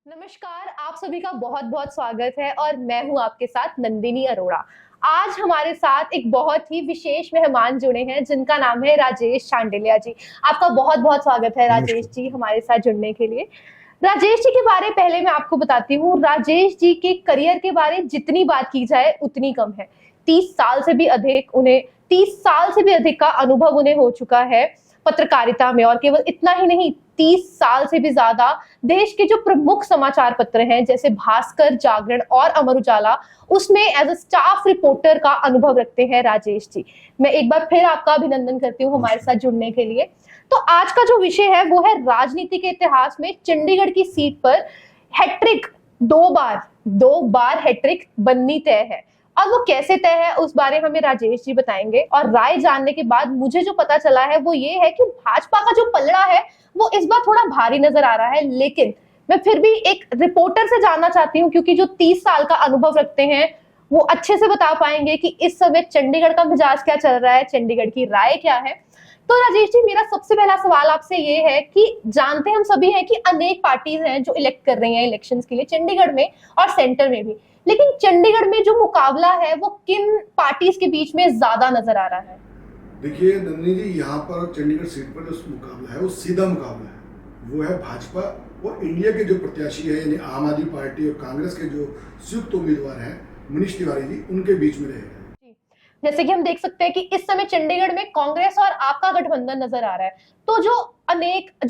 नमस्कार, आप सभी का बहुत बहुत स्वागत है और मैं हूं आपके साथ नंदिनी अरोड़ा। आज हमारे साथ एक बहुत ही विशेष मेहमान जुड़े हैं जिनका नाम है राजेश शांडिल्या जी। आपका बहुत बहुत स्वागत है राजेश जी हमारे साथ जुड़ने के लिए। राजेश जी के बारे पहले मैं आपको बताती हूँ। राजेश जी के करियर के बारे जितनी बात की जाए उतनी कम है। 30 साल से भी अधिक का अनुभव उन्हें हो चुका है पत्रकारिता में, और केवल इतना ही नहीं, 30 साल से भी ज्यादा देश के जो प्रमुख समाचार पत्र हैं जैसे भास्कर, जागरण और अमर उजाला, उसमें एज अ स्टाफ रिपोर्टर का अनुभव रखते हैं राजेश जी। मैं एक बार फिर आपका अभिनंदन करती हूँ हमारे साथ जुड़ने के लिए। तो आज का जो विषय है वो है राजनीति के इतिहास में चंडीगढ़ की सीट पर हैट्रिक, दो बार हैट्रिक बननी तय है, और वो कैसे तय है उस बारे हमें राजेश जी बताएंगे। और राय जानने के बाद मुझे जो पता चला है वो ये है कि भाजपा का जो पलड़ा है वो इस बार थोड़ा भारी नजर आ रहा है, लेकिन मैं फिर भी एक रिपोर्टर से जानना चाहती हूँ क्योंकि जो 30 साल का अनुभव रखते हैं वो अच्छे से बता पाएंगे कि इस समय चंडीगढ़ का मिजाज क्या चल रहा है, चंडीगढ़ की राय क्या है। तो राजेश जी, मेरा सबसे पहला सवाल आपसे ये है कि जानते हम सभी हैं कि अनेक पार्टीज हैं जो इलेक्ट कर रही हैं इलेक्शंस के लिए चंडीगढ़ में और सेंटर में भी, लेकिन चंडीगढ़ में जो मुकाबला है वो किन पार्टीज के बीच में ज्यादा नजर आ रहा है? देखिए नंदिनी जी, यहाँ पर चंडीगढ़ सीट पर जो मुकाबला है वो सीधा मुकाबला है। वो है भाजपा और इंडिया के जो प्रत्याशी है यानी आम आदमी पार्टी और कांग्रेस के जो संयुक्त उम्मीदवार हैं मनीष तिवारी जी, उनके बीच में रहेगा। जैसे कि हम देख सकते हैं कि इस समय चंडीगढ़ में कांग्रेस और आपका गठबंधन नजर आ रहा है, तो जो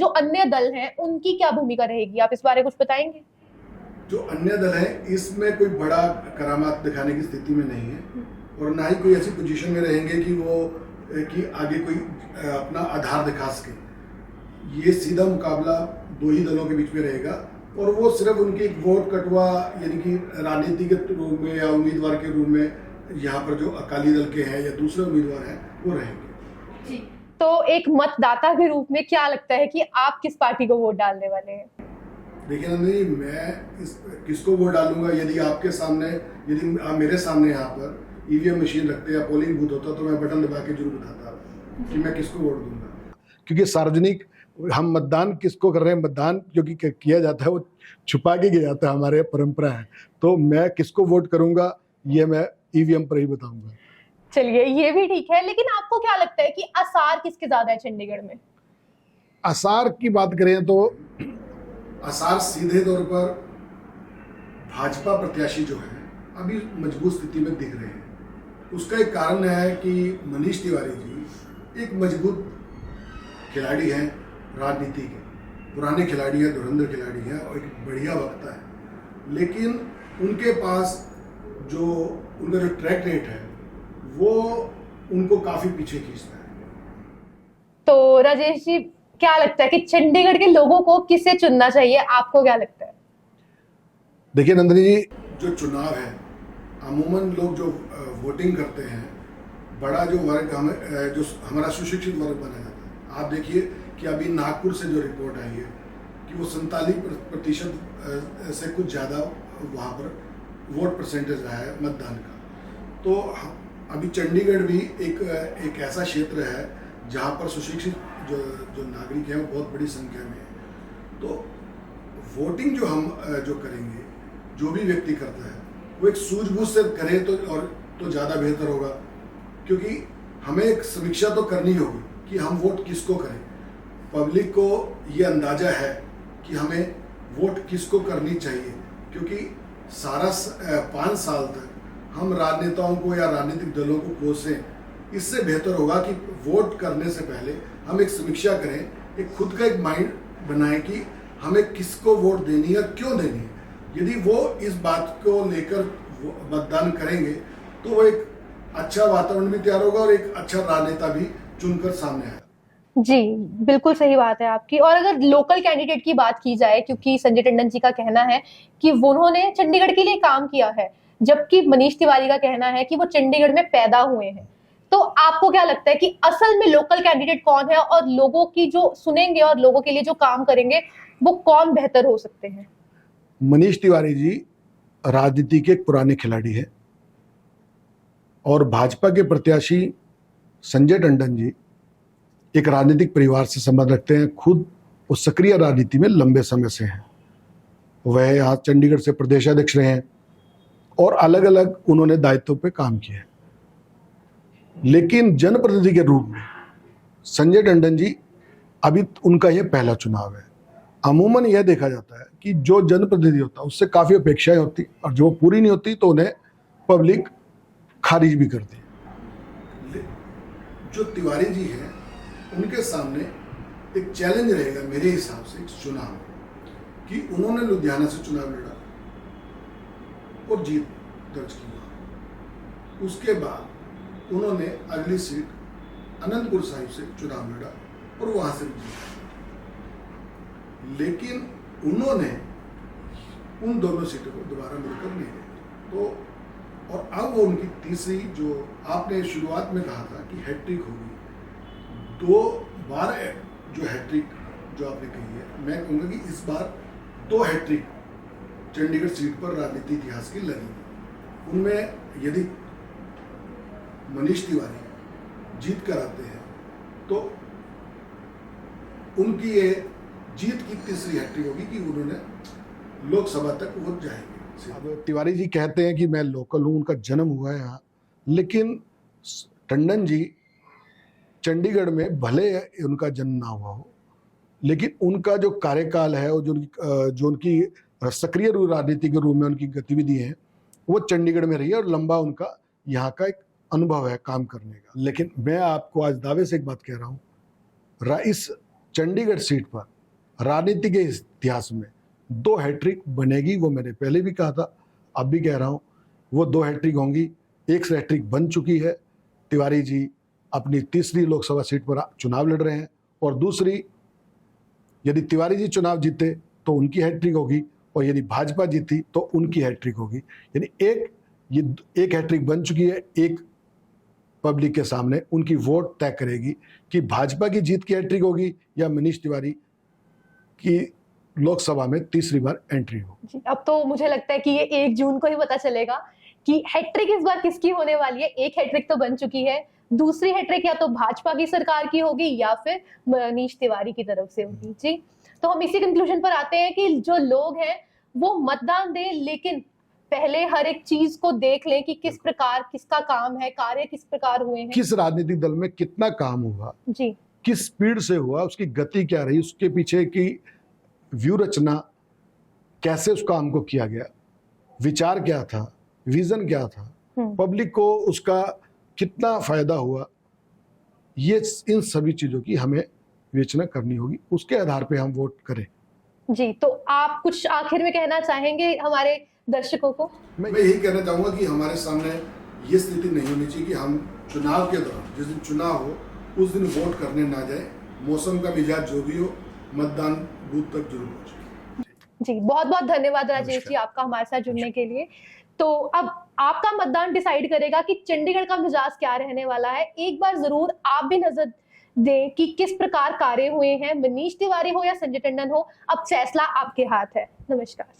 अन्य दल हैं उनकी क्या भूमिका रहेगी, आप इस बारे कुछ बताएंगे? जो अन्य दल है इसमें कोई बड़ा करामात दिखाने की स्थिति में नहीं है और ना ही कोई ऐसी पोजीशन में रहेंगे कि आगे कोई अपना आधार दिखा सके। ये सीधा मुकाबला दो ही दलों के बीच में रहेगा और वो सिर्फ उनकी एक वोट कटवा यानी कि राजनीति के रूप में या उम्मीदवार के रूप में यहाँ पर जो अकाली दल के हैं या दूसरे उम्मीदवार हैं वो रहेंगे। जी। तो एक मतदाता के रूप में क्या लगता है कि आप किस पार्टी को वोट डालने वाले हैं? देखिए नंदिनी, मैं किसको वोट डालूंगा, यदि आप मेरे सामने यहाँ पर ईवीएम मशीन रखते या पोलिंग बूथ होता तो मैं बटन दबा के जरूर बताता कि मैं किसको वोट दूंगा। क्योंकि सार्वजनिक हम मतदान किसको कर रहे हैं, मतदान क्योंकि किया जाता है वो छुपा के किया जाता है, हमारे परंपरा है। तो मैं किसको वोट करूंगा ये मैं ईवीएम पर ही बताऊंगा। चलिए, ये भी ठीक है, लेकिन आपको क्या लगता है कि आसार किसके ज्यादा है चंडीगढ़ में? आसार की बात करें तो आसार सीधे तौर पर भाजपा प्रत्याशी जो है अभी मजबूत स्थिति में दिख रहे हैं। उसका एक कारण है कि मनीष तिवारी जी एक मजबूत खिलाड़ी हैं, राजनीति के पुराने खिलाड़ी हैं, धुरंधर खिलाड़ी हैं और एक बढ़िया वक्ता है, लेकिन उनके पास उनका जो ट्रैक रेट है वो उनको काफी पीछे खींचता है। तो राजेश जी, क्या लगता है कि चंडीगढ़ के लोगों को किसे चुनना चाहिए, आपको क्या लगता है? देखिए नंदिनी जी, जो चुनाव है अमूमन लोग जो वोटिंग करते हैं, बड़ा जो वर्ग जो हमारा सुशिक्षित वर्ग माना जाता है। आप देखिए कि अभी नागपुर से जो रिपोर्ट आई है कि वो 47% से कुछ ज़्यादा वहाँ पर वोट परसेंटेज रहा है मतदान का। तो अभी चंडीगढ़ भी एक ऐसा क्षेत्र है जहाँ पर सुशिक्षित जो नागरिक हैं वो बहुत बड़ी संख्या में है। तो वोटिंग जो करेंगे, जो भी व्यक्ति करता है वो एक सूझबूझ से करे तो ज़्यादा बेहतर होगा, क्योंकि हमें एक समीक्षा तो करनी होगी कि हम वोट किसको करें। पब्लिक को ये अंदाज़ा है कि हमें वोट किसको करनी चाहिए, क्योंकि सारा 5 साल तक हम राजनेताओं को या राजनीतिक दलों को कोसें। इससे बेहतर होगा कि वोट करने से पहले हम एक समीक्षा करें, एक खुद का एक माइंड बनाएं कि हमें किसको वोट देनी है और क्यों देनी है। यदि वो इस बात को लेकर मतदान करेंगे तो वो एक अच्छा वातावरण भी तैयार होगा और एक अच्छा राजनेता भी चुनकर सामने आएगा। जी, बिल्कुल सही बात है आपकी। और अगर लोकल कैंडिडेट की बात की जाए, क्योंकि संजय टंडन जी का कहना है कि उन्होंने चंडीगढ़ के लिए काम किया है, जबकि मनीष तिवारी का कहना है कि वो चंडीगढ़ में पैदा हुए हैं, तो आपको क्या लगता है कि असल में लोकल कैंडिडेट कौन है और लोगों की जो सुनेंगे और लोगों के लिए जो काम करेंगे वो कौन बेहतर हो सकते हैं? मनीष तिवारी जी राजनीति के पुराने खिलाड़ी हैं और भाजपा के प्रत्याशी संजय टंडन जी एक राजनीतिक परिवार से संबंध रखते हैं, खुद वो सक्रिय राजनीति में लंबे समय से हैं। वह यहाँ चंडीगढ़ से प्रदेशाध्यक्ष रहे हैं और अलग अलग उन्होंने दायित्व पे काम किया है। लेकिन जनप्रतिनिधि के रूप में संजय टंडन जी अभी उनका यह पहला चुनाव है। अमूमन यह देखा जाता है कि जो जनप्रतिनिधि होता है उससे काफ़ी अपेक्षाएं होती और जो पूरी नहीं होती तो उन्हें पब्लिक खारिज भी करती है। जो तिवारी जी हैं उनके सामने एक चैलेंज रहेगा मेरे हिसाब से इस चुनाव में कि उन्होंने लुधियाना से चुनाव लड़ा और जीत दर्ज की। उसके बाद उन्होंने अगली सीट अनंतपुर साहिब से चुनाव लड़ा और वहां से जीता। लेकिन उन्होंने उन दोनों सीटों को दोबारा मिलकर नहीं दिया। तो और अब वो उनकी तीसरी, जो आपने शुरुआत में कहा था कि हैट्रिक होगी, 2 बार जो हैट्रिक जो आपने कही है, मैं कहूँगा कि इस बार 2 हैट्रिक चंडीगढ़ सीट पर राजनीति इतिहास की लगी। उनमें यदि मनीष तिवारी जीत कर आते हैं तो उनकी ये जीत की तीसरी हैट्रिक होगी कि उन्होंने लोकसभा तक वो जाएंगे। अब तिवारी जी कहते हैं कि मैं लोकल हूँ, उनका जन्म हुआ है यहाँ, लेकिन टंडन जी चंडीगढ़ में भले उनका जन्म ना हुआ हो, लेकिन उनका जो कार्यकाल है और जो उनकी सक्रिय राजनीति के रूप में उनकी गतिविधि है वो चंडीगढ़ में रही है और लंबा उनका यहाँ का एक अनुभव है काम करने का। लेकिन मैं आपको आज दावे से एक बात कह रहा हूँ, इस चंडीगढ़ सीट पर राजनीति के इतिहास में 2 हैट्रिक बनेगी। वो मैंने पहले भी कहा था, अब भी कह रहा हूँ, वो 2 हैट्रिक होंगी। एक हैट्रिक बन चुकी है, तिवारी जी अपनी तीसरी लोकसभा सीट पर चुनाव लड़ रहे हैं, और दूसरी यदि तिवारी जी चुनाव जीते तो उनकी हैट्रिक होगी और यदि भाजपा जीती तो उनकी हैट्रिक होगी। यानी एक हैट्रिक बन चुकी है। एक पब्लिक के सामने उनकी वोट तय करेगी कि भाजपा की जीत की हैट्रिक होगी या मनीष तिवारी की लोकसभा में तीसरी बार एंट्री हो। अब तो मुझे लगता है कि ये 1 जून को ही पता चलेगा कि हैट्रिक इस बार किसकी होने वाली है। एक हैट्रिक तो बन चुकी है, दूसरी हैट्रिक या तो भाजपा की सरकार की होगी या फिर मनीष तिवारी की तरफ से होगी। जी, तो हम इसी कंक्लूजन पर आते हैं कि जो लोग हैं वो मतदान दें, लेकिन पहले हर एक चीज को देख लें कि किस प्रकार किसका काम है, कार्य किस प्रकार हुए हैं, किस राजनीतिक दल में कितना काम हुआ, जी, किस स्पीड से हुआ, उसकी गति क्या रही, उसके पीछे की व्यू रचना, कैसे उस काम को किया गया, विचार क्या था, विजन क्या था, पब्लिक को उसका कितना फायदा हुआ, ये इन सभी चीजों की हमें विवेचना करनी होगी। उसके आधार पे हम वोट करें। जी, तो आप कुछ आखिर में कहना चाहेंगे हमारे दर्शकों को? मैं यही कहना चाहूंगा कि हमारे सामने ये स्थिति नहीं होनी चाहिए कि हम चुनाव के दौरान, जिस दिन चुनाव हो उस दिन वोट करने ना जाए। मौसम का मिजाज जो भी हो, मतदान बूथ तक जरूर पहुंचे। जी, बहुत बहुत धन्यवाद राजेश जी आपका हमारे साथ जुड़ने के लिए। तो अब आपका मतदान डिसाइड करेगा कि चंडीगढ़ का मिजाज क्या रहने वाला है। एक बार जरूर आप भी नजर दें कि किस प्रकार कार्य हुए हैं, मनीष तिवारी हो या संजय टंडन हो, अब फैसला आपके हाथ है। नमस्कार।